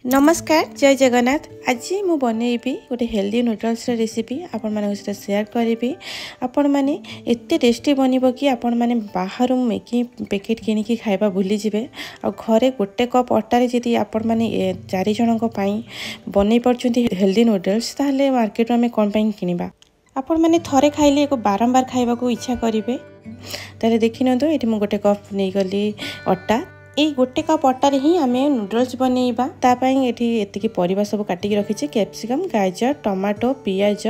नमस्कार जय जगन्नाथ। आज मु बनैबी गोटे हेल्दी नूडल्स रेसिपी आपण माने सहित शेयर करी। आपण माने एते टेस्टी बनिबो कि आपण माने बाहर मैगी पैकेट किनिकी खाइबा भूली जिवे। आ घरे गोटे कप अटारे जदि आपण माने 4 जनक पई बनै परचुंती हेल्दी नूडल्स ताहले मार्केट में कोन पई किनिबा। आपण माने थरे खाइले एको बारंबार खाइबा को इच्छा करिवे। ताले देखिनतो एठी मु गोटे कप नै गली अटा। ये गोटे कप अटार ही आम नूडल्स बनैबा। तापाई एति परिबा सब काटिक रखी कैप्सिकम गाजर टमाटो पियाज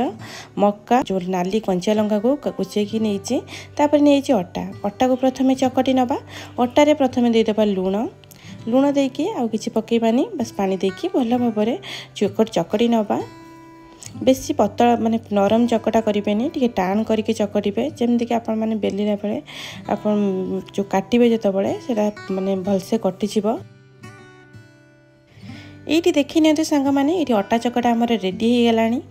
मक्का जो नाली कंचा लंका को कुचेकी नहीं नहीं अटा। अटा को प्रथम चकटी नबा। अटारे प्रथम देदेबा लुण देकी आउ किछि पकेबानी बस पानी देकी भल भाव चकटी नबा। बेसी पतला माने नरम चकटा करें टे टाण करके चकटे जमती कि आपण माने बेलिला बेले आपण जो काटिबे जतबेले सेटा माने भलसे कटिजिवो। ये देखी नियंतु सांग माने ये अटा चकटा आमर रेडी हो गलानी।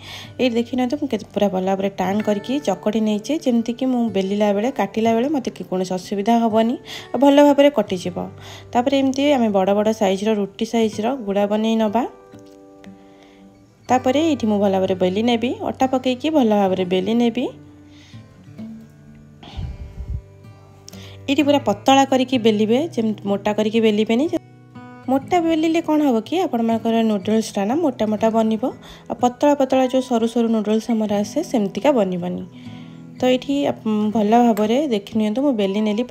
ये देखी नियंतु पूरा भल भाव टाण करके चकटी नहीं जमती कि मु बेलिला बेले काटिला बेले मते कौन असुविधा हेनी भल भाव कटिजिवो। तापर एमती आम बड़ बड़ साइज रुटी साइज गुड़ा बनै नबा। तापरे ये भल भाव बेली नेबी अटा पकईकी भल भाव बेली नेबी। ये पूरा पतला करके बेलिबे जम मोटा करके बेलिबेनी। मोटा बेलिले कौन हम कि आपर नूडल्सटा ना मोटा मोटा बनिबो। पतला पतला जो सरू सरू नूडल्स हमर आसे सेमतिका बनिबनी। तो ये भल भाव देखि नियंतु मु बेली नेली।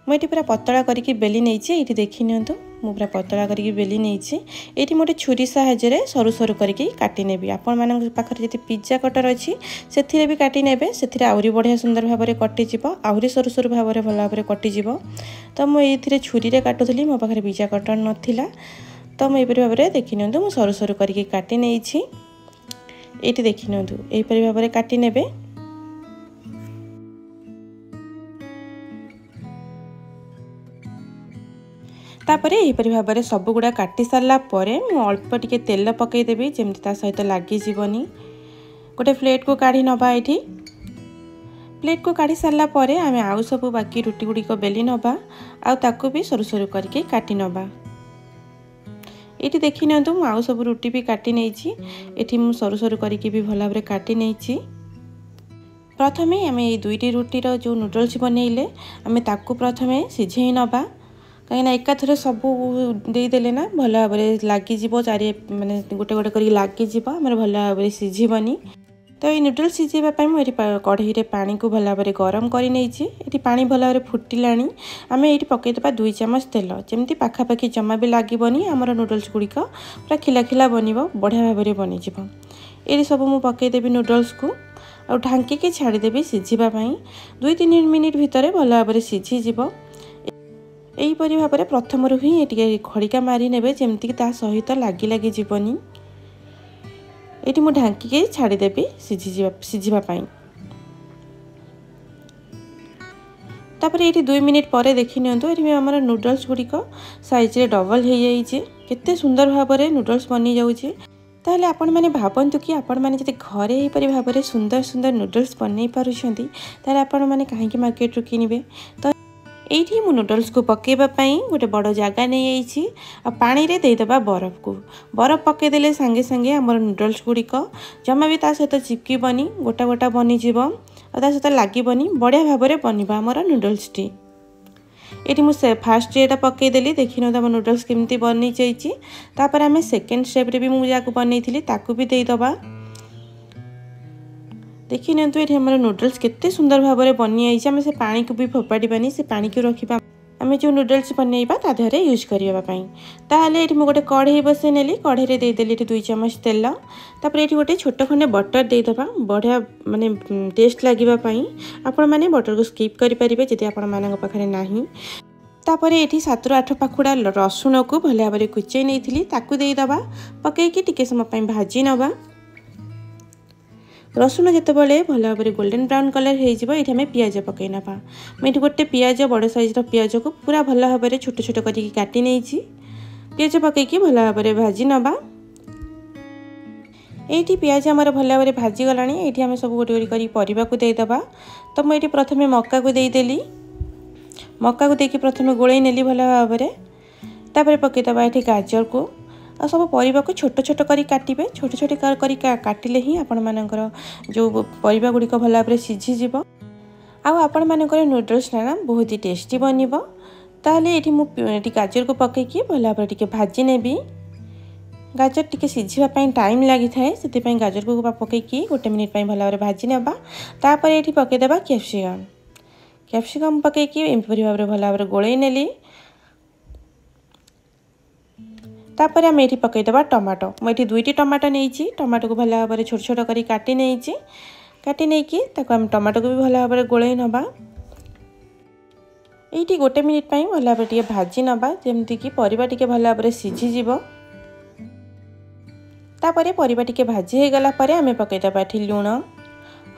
मुझे पूरा पतला करके बेली नहीं ये देखी नियंतु मु पूरा पतला करके बेली नहीं। ये मोटे छुरी साहाय्य सरू सरू करके काटी नेबी। आपण मान पाखरे जति पिज्जा कटर अच्छी से भी काटी नेबे। से आहरी बढ़िया सुंदर भाव में कटिजिव आहरी सरू सरू भाव में भल भाव कटिजिव। तो मुझे छुरी रे काटुली मो पाखरे पिज्जा कटर नथिला। तो मुझे भाव में देखी नियंतु मु सरू सरू करके काटी नहीं। ये देखी नियंतु एपरी भाव में काटी नेबे। तापरे एपरी भाव में सब गुड़ा काटी सारा अल्प टिके तेल पकईदेवी जमती ता सहित लगी जीवनी। गोटे प्लेट को काढ़ी नबा। ये प्लेट को काढ़ी सारा आम आउ सब बाकी रुटी गुड़िक बेली नबा आउ ताकू भी सरू सरू करके काटी नबा। ये देखी नियंतु आउ सब रुटी भी काटी नहीं। ये मु सरू सरू करके भी भल भाव काटी नहीं। प्रथमे आम ये दुईटी रुटीर जो नूडल्स बनइले आम ताकू प्रथमे सिझे नबा। कहीं एकाथरे सब देदेले ना भल भाव लगिज चारि माने गोटे गोटे कर लगिज आम भल भाव सिझबनी। तो ये नूडल्स सिझाई मुझे कढ़ई पानी को भल भाव गरम कर नहीं। पानी भल भाव फुटिला आम ये पकईदे 2 चामच तेल जमती पाखापाखि जमा भी लगभनी आमर नूडल्स गुड़िक पूरा खिला खिला बनब बढ़िया भाव में बनीज। ये सब मुझे पकईदेवी नूडल्स को और ढांकी छाड़देवी सिझापी 2-3 मिनिट भितर भल भाव सिझीज। यहीपरी भाव में प्रथम ही ये खड़िका मारी ने जमती सहित लगी लगी जीवनी। ये मुझे ढांकी छाड़देवी सिझापी। तापर ये 2 मिनिट पर देखी नियंतु ये आमर नूडल्स गुड़िक साइज रे डबल हो जाइए। केते सुंदर भाव में नूडल्स बनी जाउछि। ताहले आपण माने भाबंतु कि आपण माने जदि घरे एहीपरि भाव में सुंदर सुंदर नूडल्स बनै पारुछंती ताहले आपण माने काहेकि मार्केट रु किनिबे। तो ये मु नूडल्स को पकेबापी गोटे बड़ जगह नहीं आई पानी रे देदेबा बरफ को। बरफ पकईदे सांगे सांगे आमर नूडल्स गुड़िक जमा भी सहित चिपकबनी गोटा गोटा बनीज और सहित लगभनी बढ़िया भाव में बनब आमर नूडल्स टी। ये मुझे फास्ट ये पकईदेली देखी न आम नूडल्स केमती बनी जापर आम सेकेंड स्टेप भी मुझे बनई ताकू भी देदबा। देखी नियंतु ये हमारे नूडल्स केते सुंदर भाव में बनी आई। आम से पानी को भी फोपाड़ानी से पानी को रखा आम जो नूडल्स बनइबा ता देहरे यूज करने। ताहले ये गोटे कढ़ई बसई नेली कढ़ई देदेली 2 चामच तेल। तापर ये गोटे छोट खंडे बटर देदबा बढ़िया माने टेस्ट लगिबापी। आपण माने बटर को स्किप करि परिबे जदि आपण मानक पाखरे नाही। तापर ये 7-8 पाखुड़ा रसुण को भल भाव में कुचई नहीं ताकू देदबा पकईकी टिके समय भाजी नबा। रसुण जितेबाला भल भाव में गोल्डन ब्राउन कलर होमें पियाज पकई नवा। मुझे गोटे पियाज बड़ साइज पियाज को पूरा भल भाव में छोट छोट करके काटी नहीं पियाज पकईकी भल भाव में भाजी नवा। ये पियाज आमर भल भाव में भाजी गला। ये आम सब गोटे गोटे परिवा को देदबा। तो मुझे प्रथम मक्का को देदेली। मक्का को देकी प्रथम गोलई नेली भल भाव में। तापर पकईदबा ये गाजर को आ सब परिवा को छोट छोट करी काटिबे। छोट छोट करी काटिले ही आपण मानकर जो परिवा गुड़िक भल भाव सीझी जीव आपण मानकर नूडल्स ना बहुत ही टेस्टी बनिबो। ताहले एठी मु गाजर को पकईकि भल भाव टिके भाजी नेबी। गाजर टिके सीझिबा पई टाइम लागि थाए सेति पई गाजर को पकईकि 1 मिनिट पई भल भाव भाजी नेबा। तापर एठी पकई देबा कैप्सिकम पकईकि एपरि भाव भल भाव गोळई नेली। तापर आम ये पकईदेवा टमाटो। मुझे 2टी टमाटो नहीं टमाटो को भल भाव छोट छोट कर काटी नहीं आम टमाटो को भी भल भाव गोलई नवा। ये 1 मिनिट भल भाव भाजी नवा जमती कि परिवा टिके भल भाव सीझी जीव। तापर परिवा टिके भाजी हो गला परे आम पकईदेवा ये लुण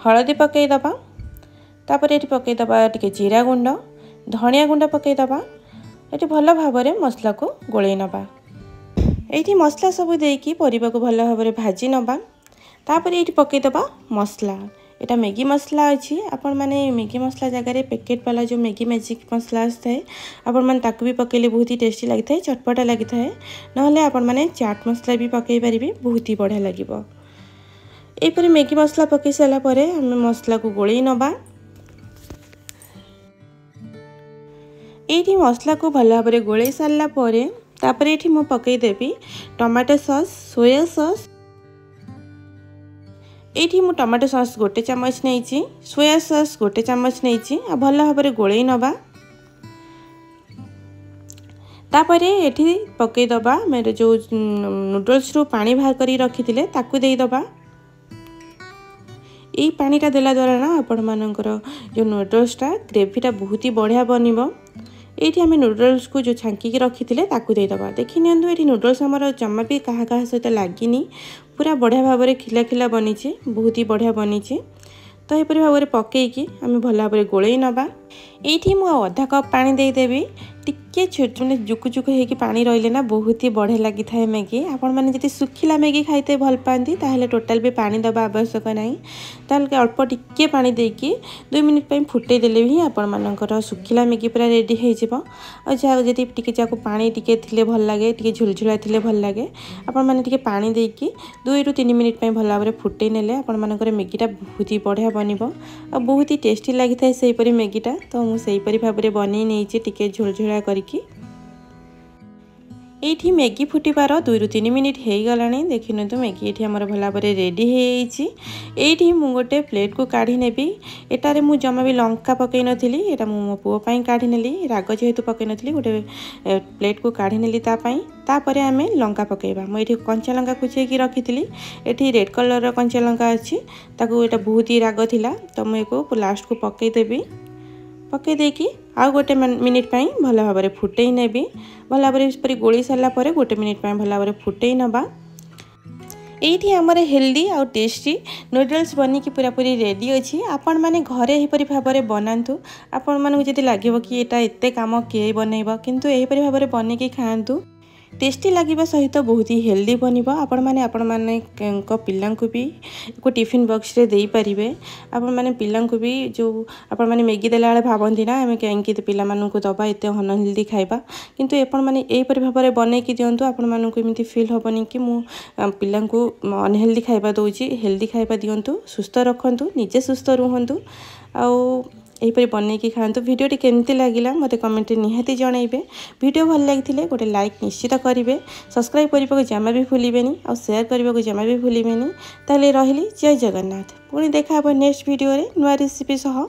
हलदी पकईदेवा। तापर ये पकईदेवा टिके जीरा गुंड धनिया गुंड पकईदेवा। ये भल भाव मसला को गोलई नवा। ये मसला सब देकी परिवा को भल भाव भाजी नवा। तापर ये पकईदेवा मसला। यहाँ मैगी मसला अच्छी आपण मैंने मैगी मसला जगह पैकेट वाला जो मैगी मैजिक मसला आए आपण मैंने ताकू भी पकईले बहुत ही टेस्टी लगी था चटपटा लगी था। ना आपण मैंने चाट मसला भी पकई पारे बहुत ही बढ़िया लगे। यहपरी मैगी मसला पकई सारापर आम मसला को गोलई नवा। ये मसला को भल भाव गोलई सारापर तापर ये मु पकईदेवी टमाटो सॉस सोया सॉस। ये मु टमाटो सॉस 1 चम्मच नहीं सोया सॉस 1 चम्मच नहीं भल भाव गोलई नवा। तापर ये पकईदबा मेरे जो नूडल्स रू पानी बाहर कर रखी ताकू देदबा। यही पानीटा देला द्वारा ना आपण मानकर जो नूडल्सटा ग्रेवीटा बहुत ही बढ़िया बनिबो। ये आम नूडल्स को जो छांकी रखी ताकू देदबा। देखी नियंतु ये नूडल्स आमर जमा भी क्या सहित लगिनी पूरा बढ़िया भाव में खिला खिला बनी बहुत ही बढ़िया बनी। तो यहपरी भाव में पकईकि आम भल भाव गोलई नवा। ये मुझे अधा कप पानी देदेवी टिके छोट मैंने जुकु जुकु होगी पानी रही ना बहुत ही बढ़िया लगी था मैगी। आपण मैंने जब सुखिला मैगी खाइते भल पाती ताहले टोटाल भी पानी दबा आवश्यक नहीं। ताहले अल्प टिके पानी देकी 2 मिनिट फुटे देले भी आपण मानकर सुखिला मैगी पूरा रेडी हो जब टिके जाको पानी टिके थिले भल लगे टिके झुलझुला थिले भल लगे आपण माने टिके पानी देकी 2 ରୁ 3 मिनिट भल भाव फुटे नेले आपण मानकर मैगीटा बहुत ही बढ़िया बनिबो और बहुत ही टेस्टी लगी था सेहीपरी मैगीटा। तो मुझे सेहीपरी भाव में बन नहीं टिके झुलझुला करके ये मैगी फुटबार 2 ରୁ 3 मिनिट हो गला। देखिए तो मैगी ये आम भल भाव रेडी हो मु गोटे प्लेट को काढ़ी नेबी। एटारे मु जमा भी लंका पकई नथिली एटा मो पुओ पई काढ़ी नेली राग जेहेतु पकई नथिली गोटे प्लेट को काढ़ी नेली तापर आम लंका पकईबा। मुझे कंचा लंका कुचेकी रखी ये रेड कलर कंचा लंका अच्छी ताकू एटा बहुत ही राग थिला तो मुझे लास्ट को पकईदेवी। पकई देकी आउ 1 मिनिट भल भाव में फुटई नेबी। भल भाव गोली सारापर 1 मिनिट भल भाव फुटई नवा। ये आमर हेल्दी आउ टेस्टी नूडल्स बनिकी पूरा पूरी रेडी अच्छी। आपण मैंने घरे यहीपरी भाव में बनातु। आपण मानू जदि लगे कि एटा एते काम किए बनइबा किंतु यहीपरी भाव में बनइकी खातु टेस्टी लगे सहित बहुत ही हेल्दी बनिबो। आपण माने पिल्ला को भी को टिफिन बॉक्स रे देई परिबे। आपण माने पिल्ला को भी जो आपण माने मैगी देला बेले भाबंती ना आम कहीं पिल्ला मानू को दबा एते अनहेल्दी खाइबा किंतु आपण माने एहीपरि भाव में बनइकी दियंतु। आपण मानू को एमती फील होबनी कि मु पिल्ला को अनहेल्दी खाइबा दउची हेल्दी खाइबा दियंतु। सुस्थ रखंतु निजे सुस्थ रुहंतु आउ यहीपरि बनइकी खातु। वीडियोटी केमती लगिला मते कमेंट निहाती जनइबे। वीडियो भल लगी गोटे लाइक निश्चित करेंगे। सब्सक्राइब करने को जमा भी भूलें और शेयर करने को जमा भी भूलें। ताले रही जय जगन्नाथ। पुणी देखा नेक्स्ट वीडियो रे नुआ रेसिपी सह।